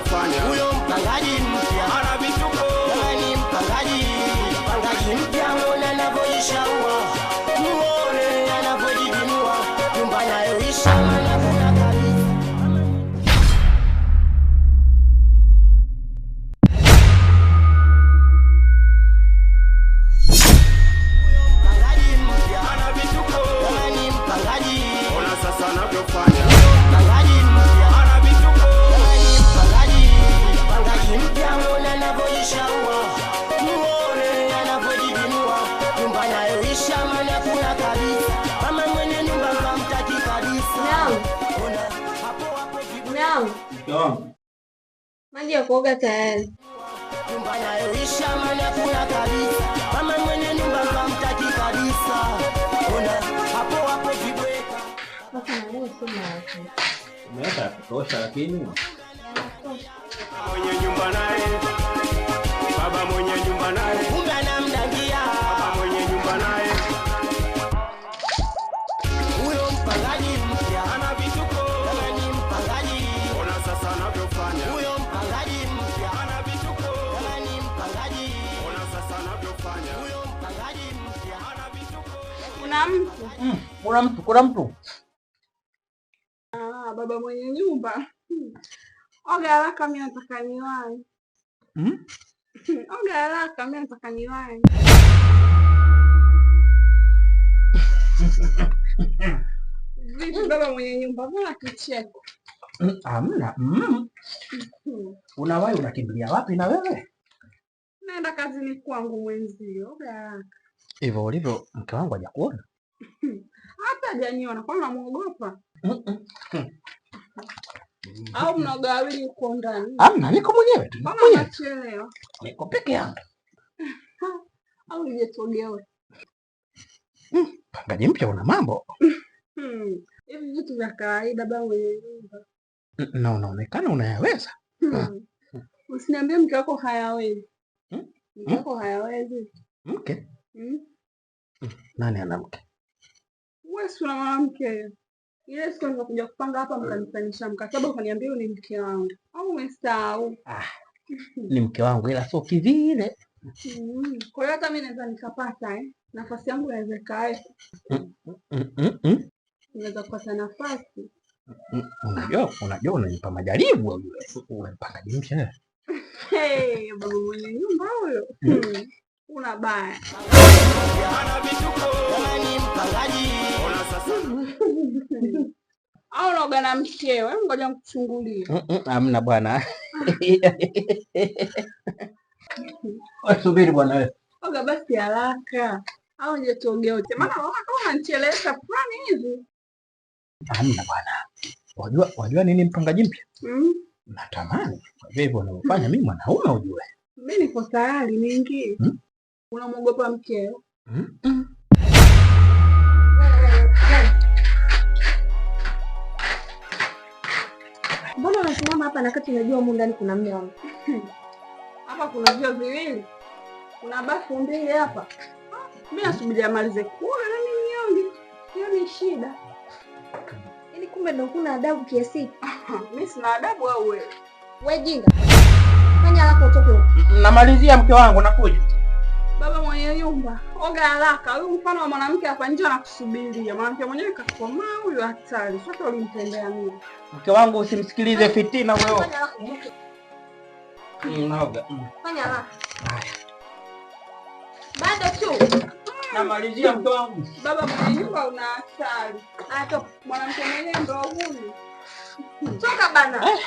anavyofanya. Huyo mpangaji mpya ana vituko. Jamani mpangaji mpya muone anavyoishaua. Muone anavyojibinua. Nyumba nayoisha maana kuna kabisa. Huyo mpangaji mpya ana vituko. Jamani mpangaji ona sasa anavyofanya. Mpangaji mpya ana vituko. Jamani mpangaji mpya muone anavyoishaua. Muone anavyojibinua. Nyumba nayoisha maana kuna kabisa. Mama mwenye nyumba hamtaki kabisa. Ona hapo hapo Naam. Maji ya kuoga tayari. nyumba nayoisha maana kuna kabisa. Mama mwenye nyumba hamtaki kabisa. Ona hapo hapo vibweka. Sasa na leo sio mara. Umeweka kutosha lakini Mwenye nyumba naye baba mwenye nyumba naye kumbe anamdangia baba mwenye nyumba naye. Huyo mpangaji mpya ana vituko. Jamani mpangaji ona sasa anavyofanya. Huyo mpangaji mpya ana vituko. Jamani mpangaji ona sasa anavyofanya. Huyo mpangaji mpya ana vituko. Kuna mtu. Baba mwenye nyumba. Oga haraka mimi nataka niwahi. Oga haraka mimi nataka niwahi. Vipi baba mwenye nyumba, mbona kicheko? hamna. Unawahi unakimbilia wapi na wewe? Naenda kazini kwangu mwenzio. Oga haraka. Hivyo ulivyo mke wangu hajakuona? Hata hajaniona, kwa nini unamuogopa? Au mnaoga wawili uko ndani? Hamna, niko mwenyewe tu. Mbona unachelewa? Niko peke yangu. Au ujetogewe? Mpangaji mpya una mambo. Hivi vitu vya kawaida baba mwenye nyumba. Na unaonekana unayaweza. Usiniambie mke wako hayawezi. Mke wako hayawezi. Mke? Nani ana mke? Wewe si una mwanamke. Ile siku nilipokuja kupanga hapa mkanisanisha mkataba ukaniambia ni mke wangu. Au umesahau? Ni mke wangu ila sio kivile. Kwa hiyo hata mimi naweza nikapata nafasi yangu inaweza kaa. Naweza kupata nafasi. Unajua unanipa majaribu wewe mpangaji mpya. Baba mwenye nyumba huyo. Una baya. Ana vituko. Jamani mpangaji ona sasa. Au unaoga na mkewe, ngoja nikuchungulie. Hamna bwana. Subiri bwana wewe. Oga basi haraka. Au nje tuoge wote. Maana unaona kama unanichelewesha fulani hivi. Hamna bwana. Wajua nini mpangaji mpya? Natamani. Kwa hivyo unaofanya mimi mwanaume ujue. Mimi niko tayari niingie. Unamwogopa mkeo? Mbona unasimama hapa na kati unajua humu ndani kuna mume wangu? Hapa kuna vyo viwili. Kuna bafu mbili hapa. Mimi nasubiri amalize kula na mimi nionge. Hiyo ni shida. Yaani kumbe ndio kuna adabu kiasi hiki. Mimi sina adabu au wewe? Wewe jinga. Fanya haraka utoke huko. Namalizia mke wangu nakuja. Baba mwenye nyumba, oga haraka. Huyu mfano wa mwanamke hapa nje anakusubiria. Mwanamke mwenyewe kakomaa huyu hatari. Sasa ulimtendea nini? Mke wangu usimsikilize fitina wewe. Fanya haraka utoke. Naoga. Fanya haraka. Haya. Bado tu. Namalizia mke wangu. Baba mwenye nyumba una hatari. Toka. Mwanamke mwenyewe ndio huyu. Toka bana.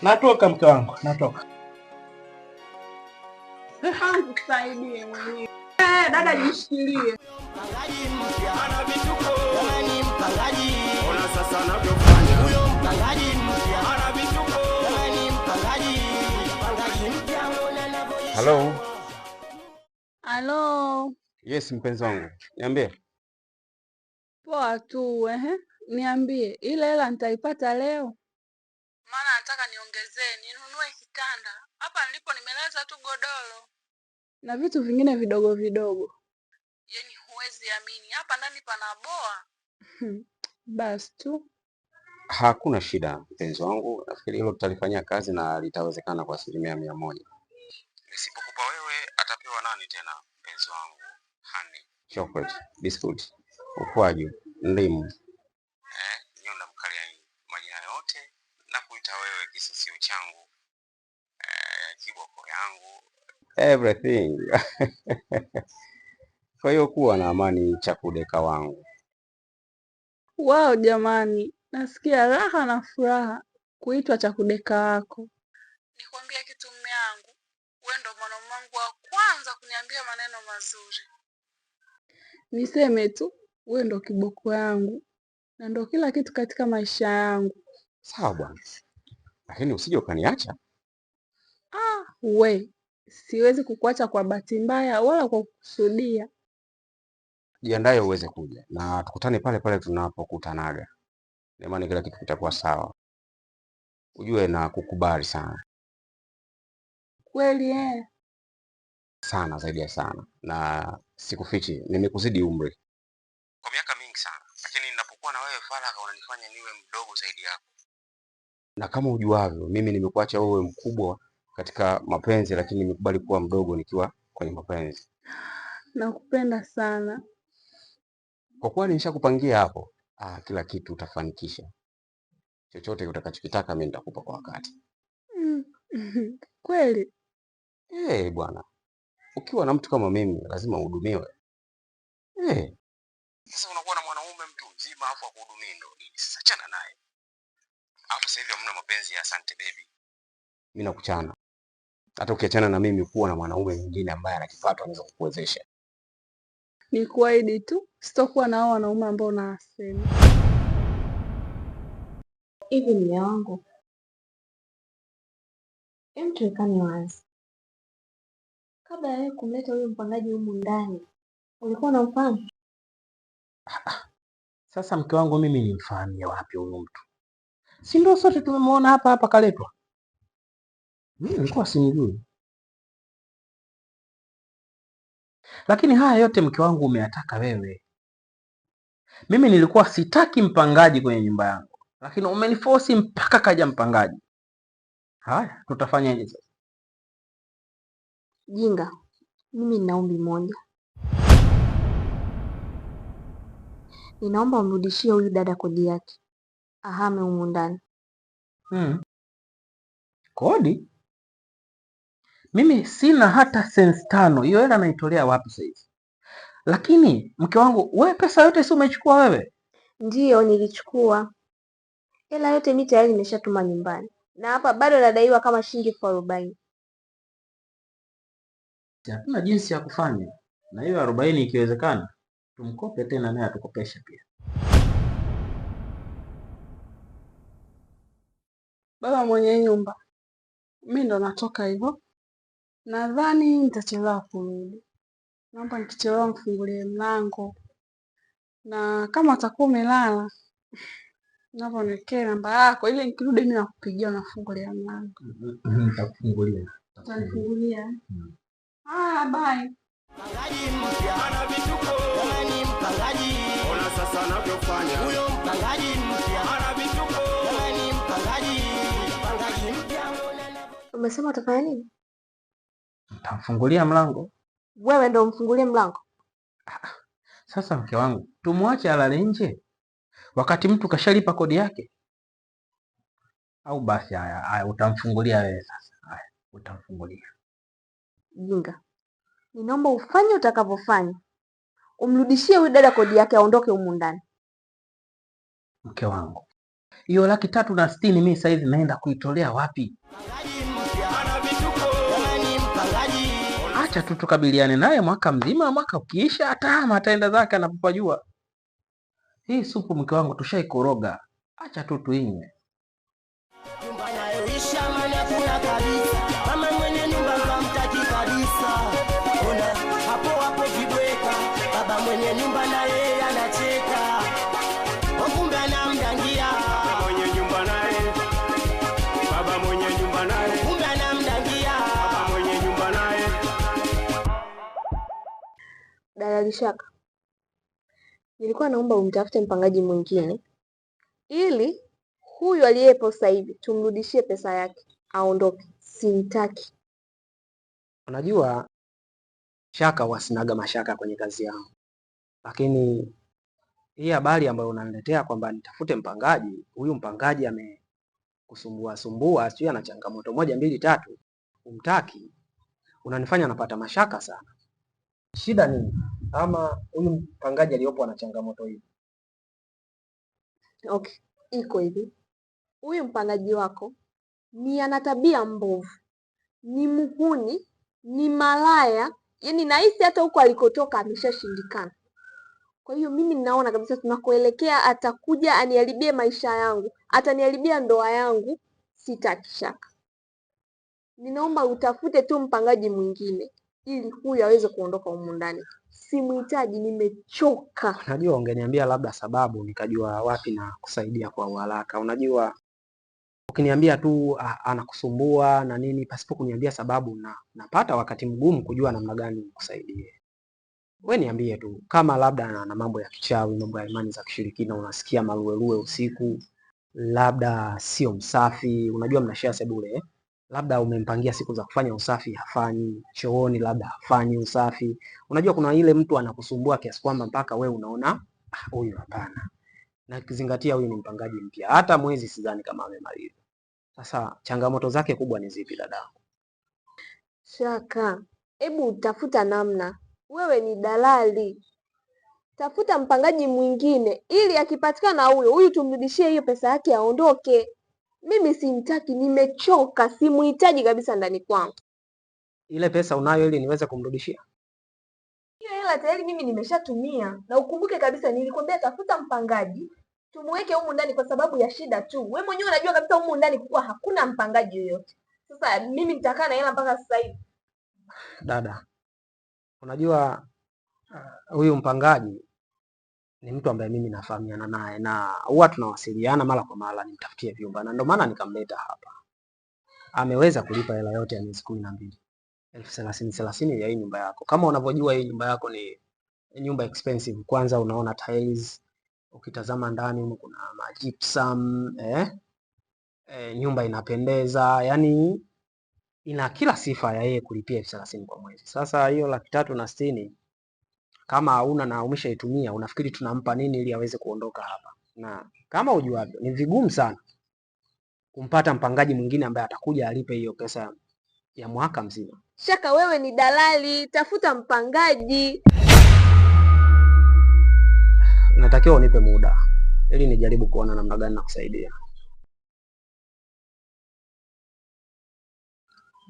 Natoka mke wangu, natoka. Hangu saidie mwenyewe. Dada jishikilie. Mpangaji mpya ana vituko. Jamani mpangaji ona sasa anavyofanya. Huyo mpangaji mpya ana vituko. Jamani mpangaji mpya muone anavyoisha. Hello. Halo. Yes, mpenzi wangu. Niambie. Poa tu Niambie, ile hela nitaipata leo? Maana nataka niongezee, ninunue kitanda. Hapa nilipo nimelaza tu godoro. Na vitu vingine vidogo vidogo. Yaani huwezi amini, hapa ndani pana boa. Basi tu. Hakuna shida mpenzi wangu, nafikiri hilo tutalifanyia kazi na litawezekana kwa 100%. Nisipokupa wewe atapewa nani tena mpenzi wangu? Honey, chocolate, biscuit, ukwaju, ndimu, nyonda mkaliani, majina yote na kuita wewe kisisio changu, kiboko yangu, everything. Kwa hiyo kuwa na amani Chakudeka wangu. Wao jamani, nasikia raha na furaha kuitwa Chakudeka wako. Nikwambia kitu mume wangu, wewe ndo mwanaume wangu wa kwanza kuniambia maneno mazuri. Niseme tu, wewe ndo kiboko yangu na ndo kila kitu katika maisha yangu. Sawa bwana, lakini usije ukaniacha. We, siwezi kukuacha kwa bahati mbaya wala kwa kukusudia. Jiandae uweze kuja na tukutane pale pale tunapokutanaga. Imani kila kitu kitakuwa sawa. Ujue na kukubali sana. Kweli Sana zaidi ya sana. Na sikufichi, nimekuzidi umri kwa miaka mingi sana, lakini ninapokuwa na wewe faragha unanifanya niwe mdogo zaidi yako. Na kama ujuavyo, mimi nimekuacha wewe mkubwa katika mapenzi, lakini nimekubali kuwa mdogo nikiwa kwenye mapenzi. Nakupenda sana. Kwa kuwa nimeshakupangia hapo, kila kitu utafanikisha. Chochote utakachokitaka mimi nitakupa kwa wakati. Kweli? Bwana. Ukiwa na mtu kama mimi lazima uhudumiwe. Sasa unakuwa na mwanaume mtu mzima afu akuhudumie ndo nini? Sasa achana naye. Hapo sasa hivi hamna mapenzi ya asante baby. Mimi nakuchana. Hata ukiachana na mimi kuwa na mwanaume mwingine ambaye ana kipato anaweza kukuwezesha. Ni kuahidi tu sitokuwa na hao wanaume ambao unasema. Hivi mume wangu, tuwekane wazi. Kabla ya wewe kumleta huyo mpangaji humu ndani, ulikuwa unamfahamu? Sasa mke wangu mimi nimfahamie wapi huyo mtu? Si ndio sote tumemwona hapa kaletwa? Mimi nilikuwa simjui. Lakini haya yote mke wangu umeyataka wewe. Mimi nilikuwa sitaki mpangaji kwenye nyumba yangu, lakini umeniforce mpaka kaja mpangaji. Haya, tutafanyaje sasa? Jinga, mimi nina ombi moja. Ninaomba umrudishie huyu dada kodi yake, ahame humu ndani. Kodi? Mimi sina hata sense 5. Hiyo hela naitolea wapi sasa hivi? Lakini mke wangu, wewe pesa yote si umechukua wewe? Ndiyo, nilichukua. Hela yote mimi tayari nimeshatuma nyumbani. Na hapa bado nadaiwa kama shilingi 40. Hatuna jinsi ya kufanya. Na hiyo 40 ikiwezekana, tumkope tena naye atukopeshe pia. Baba mwenye nyumba, mimi ndo natoka hivyo. Nadhani nitachelewa kurudi. Naomba nikichelewa mfungulie mlango. Na kama utakuwa umelala, naomba niwekee namba yako ili nikirudi mimi nakupigia unafungulia mlango. Nitakufungulia. Utanifungulia? Bye. Mpangaji mpya ana vituko, jamani mpangaji. Ona sasa anavyofanya. Huyo mpangaji mpya ana vituko, jamani mpangaji. Mpangaji mpya Umesema utafanya nini? Nitamfungulia mlango. Wewe ndo umfungulie mlango? Sasa mke wangu, tumwache alale nje wakati mtu kashalipa kodi yake? Au basi haya utamfungulia wewe sasa. Haya, utamfungulia. Jinga, ninaomba ufanye utakavyofanya. Umrudishie huyu dada kodi yake aondoke humu ndani. Mke wangu, hiyo 360 mimi sasa hivi naenda kuitolea wapi? Acha tu tukabiliane naye mwaka mzima, mwaka ukiisha ataenda zake anapopajua. Hii supu mke wangu tushaikoroga. Acha tu tuinywe. nyumba nayoisha maana kuna kabisa. Mama mwenye nyumba hamtaki kabisa. Ona hapo vibweka. Baba mwenye nyumba na yeye anacheka. Kumbe anamdangia. Mwenye nyumba naye. Baba mwenye nyumba naye. Kumbe anamdangia. Baba mwenye nyumba naye. Dada Lishaka, nilikuwa naomba umtafute mpangaji mwingine ili Huyu aliyepo sasa hivi tumrudishie pesa yake aondoke, simtaki. Unajua Shaka, wasinaga mashaka kwenye kazi yangu, lakini hii habari ambayo unaniletea kwamba nitafute mpangaji, huyu mpangaji amekusumbua sumbua, sio, ana changamoto moja mbili tatu, umtaki, unanifanya napata mashaka sana. Shida nini? Ama huyu mpangaji aliyopo ana changamoto hii? Okay, iko hivi. Huyu mpangaji wako ni ana tabia mbovu, ni muhuni, ni malaya, yaani nahisi hata huko alikotoka ameshashindikana. Kwa hiyo mimi ninaona kabisa tunakoelekea atakuja aniharibie maisha yangu, ataniharibia ndoa yangu. Sitaki Shaka, ninaomba utafute tu mpangaji mwingine ili huyu aweze kuondoka humu ndani. Simuhitaji, nimechoka. Unajua, ungeniambia labda sababu nikajua wapi na kusaidia kwa uharaka. Unajua, ukiniambia tu anakusumbua na nini pasipo kuniambia sababu, na napata wakati mgumu kujua namna gani kusaidie. Wewe niambie tu kama labda na mambo ya kichawi, mambo ya imani za kishirikina, unasikia maluelue usiku, labda sio msafi. Unajua mnashare sebule, labda umempangia siku za kufanya usafi hafanyi, chooni labda hafanyi usafi. Unajua kuna ile mtu anakusumbua kiasi kwamba mpaka we unaona huyu hapana. Na kizingatia huyu ni mpangaji mpya, hata mwezi sidhani kama amemaliza. Sasa changamoto zake kubwa ni zipi dadangu? Shaka, hebu utafuta namna. Wewe ni dalali, tafuta mpangaji mwingine ili akipatikana huyu tumrudishie hiyo pesa yake aondoke. Mimi simtaki, nimechoka, simuhitaji kabisa ndani kwangu. Ile pesa unayo ili niweze kumrudishia? Hiyo hela tayari mimi nimeshatumia, na ukumbuke kabisa nilikwambia tafuta mpangaji tumuweke humu ndani kwa sababu ya shida tu. Wewe mwenyewe unajua kabisa humu ndani kuwa hakuna mpangaji yoyote. Sasa mimi nitakaa na hela mpaka sasa hivi? Dada, unajua huyu mpangaji ni mtu ambaye mimi nafahamiana naye na huwa tunawasiliana mara kwa mara nimtafutie vyumba, na ndio maana nikamleta hapa. Ameweza kulipa hela yote ya miezi 12, 30,000 ya hii nyumba yako. Kama unavyojua hii nyumba yako ni nyumba expensive. Kwanza unaona tiles, ukitazama ndani kuna gypsum, nyumba inapendeza, yani ina kila sifa ya yeye kulipia 30,000 kwa mwezi. Sasa hiyo 360,000 kama hauna na umeshaitumia, unafikiri tunampa nini ili aweze kuondoka hapa? Na kama ujuavyo ni vigumu sana kumpata mpangaji mwingine ambaye atakuja alipe hiyo pesa ya mwaka mzima. Shaka, wewe ni dalali, tafuta mpangaji. Natakiwa unipe muda ili nijaribu kuona namna gani na kusaidia.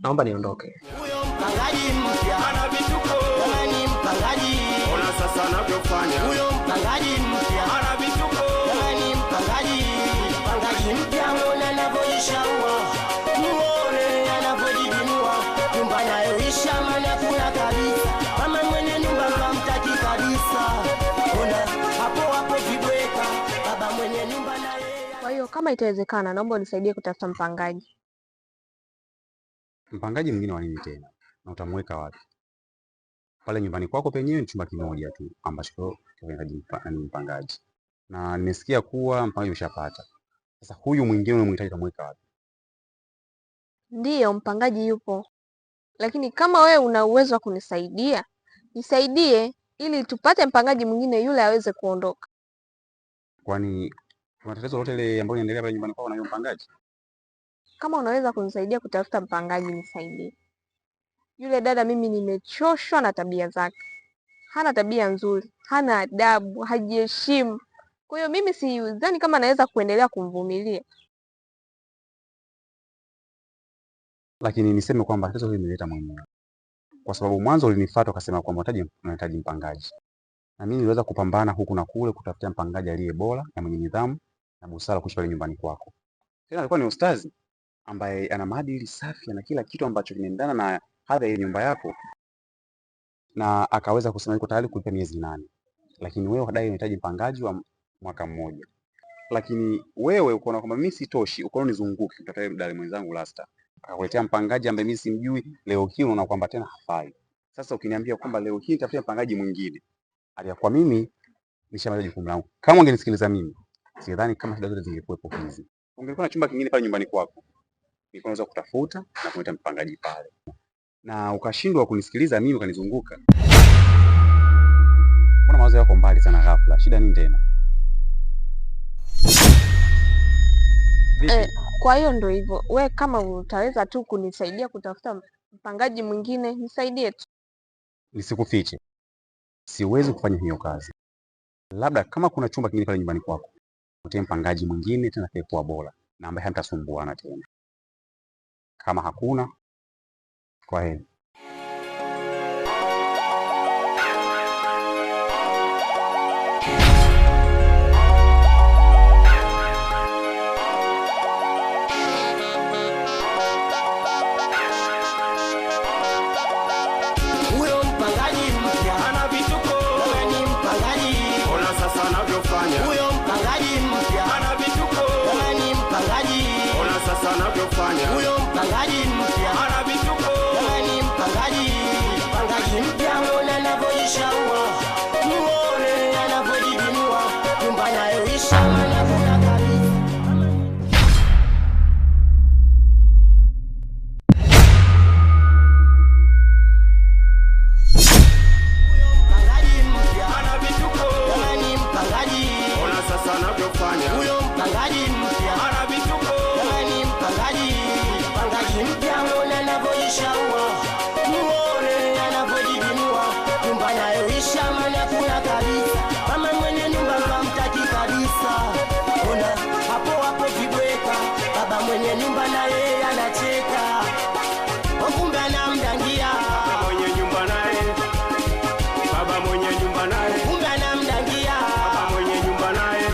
Naomba niondoke. Huyo mpangaji mpya ana vituko, jamani mpangaji, ona sasa anavyofanya. Huyo mpangaji mpya ana vituko, jamani mpangaji, mpangaji mpya muone anavyojishaua, muone anavyojibinua, nyumba nayoisha maana kuna kabisa, mama mwenye nyumba hamtaki kabisa, ona hapo hapo vibweka, baba mwenye nyumba naye. Kwa hiyo kama itawezekana, naomba unisaidie kutafuta mpangaji. Mpangaji mwingine wa nini tena? Na utamweka wapi? Pale nyumbani kwako penyewe ni chumba kimoja tu ambacho kinahitaji mpangaji. Na nimesikia kuwa mpangaji ushapata. Sasa huyu mwingine unamhitaji utamweka wapi? Ndiyo, mpangaji yupo, lakini kama wewe una uwezo wa kunisaidia, nisaidie ili tupate mpangaji mwingine yule aweze kuondoka. Kwani kuna tatizo lolote ile ambalo linaendelea pale nyumbani kwako na huyo mpangaji? Kama unaweza kunisaidia kutafuta mpangaji, nisaidie. Yule dada mimi nimechoshwa na tabia zake. Hana tabia nzuri, hana adabu, hajiheshimu. Kwa hiyo mimi sidhani kama naweza kuendelea kumvumilia. Lakini niseme kwamba tatizo hili nimeleta mwenyewe. Kwa sababu mwanzo ulinifuata ukasema kwamba unahitaji mpangaji. Na mimi niliweza kupambana huku na kule kutafutia mpangaji aliye bora na mwenye nidhamu na busara kuishi pale nyumbani kwako. Tena alikuwa ni ustazi ambaye ana maadili safi na kila kitu ambacho kinaendana na hadhi ya nyumba yako, na akaweza kusema yuko tayari kulipa miezi 8. Lakini wewe hadai unahitaji mpangaji wa mwaka mmoja. Lakini wewe ukaona kwamba mimi sitoshi, ukaona nizunguke kutafuta dada mwenzangu Lasta, akakuletea mpangaji ambaye mimi simjui. Leo hii unaona kwamba tena hafai. Sasa ukiniambia kwamba leo hii nitafutia mpangaji mwingine, aliyakuwa mimi nishamaliza jukumu langu. Kama ungenisikiliza mimi, sidhani kama shida zote zingekuwepo hizi. Ungekuwa na chumba kingine pale nyumbani kwako, nilikuwa naweza kutafuta na kuleta mpangaji pale, na ukashindwa kunisikiliza mimi, ukanizunguka. Mbona mawazo yako mbali sana ghafla? Shida nini tena? Kwa hiyo ndo hivyo, we kama utaweza tu kunisaidia kutafuta mpangaji mwingine nisaidie tu. Nisikufiche, siwezi kufanya hiyo kazi. Labda kama kuna chumba kingine pale nyumbani kwako, utie mpangaji mwingine tena kwa bora na ambaye hamtasumbuana tena. Kama hakuna, kwa heri. Huyo mpangaji mpya ana vituko, ni mpangaji. Ona sasa anavyofanya. Huyo mpangaji mpya ana vituko, ni mpangaji. Ona sasa anavyofanya. Huyo mpangaji mpya ana vituko, ni mpangaji. Mpangaji mpya muone anavyoishaua, muone anavyojibinua, nyumba nayoisha anakula kabisa. Huyo mpangaji mpya ana vituko, ni mpangaji. Mpangaji mpya muone anavyoishaua, muone anavyojibinua, nyumba nayoisha anakula kabisa. Mama mwenye nyumba hamtaki kabisa. Ona hapo hapo vibweka, baba mwenye nyumba na yeye anacheka, kumbe anamdangia mwenye nyumba naye, baba mwenye nyumba naye, kumbe anamdangia baba mwenye nyumba naye.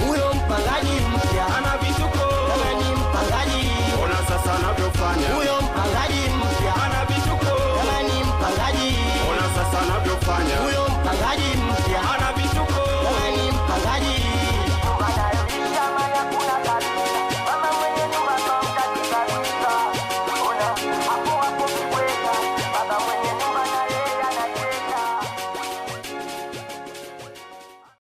Huyo mpangaji mpya ana vituko, ni mpangaji. Ona sasa anavyofanya.